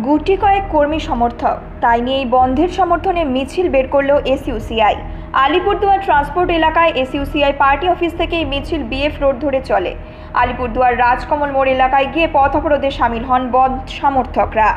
গুটি কয়েক কর্মী সমর্থক, তাই নিয়ে এই বন্ধের সমর্থনে মিছিল বের করল এসইউসিআই। আলিপুরদুয়ার ট্রান্সপোর্ট এলাকায় এসইউসিআই পার্টি অফিস থেকে এই মিছিল বিএফ রোড ধরে চলে। আলিপুরদুয়ার রাজকমল মোড় এলাকায় গিয়ে পথ অবরোধে সামিল হন বন্ধ সমর্থকরা।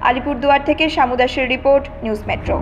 আলিপুরদুয়ার থেকে শামু দাসের রিপোর্ট, নিউজ মেট্রো।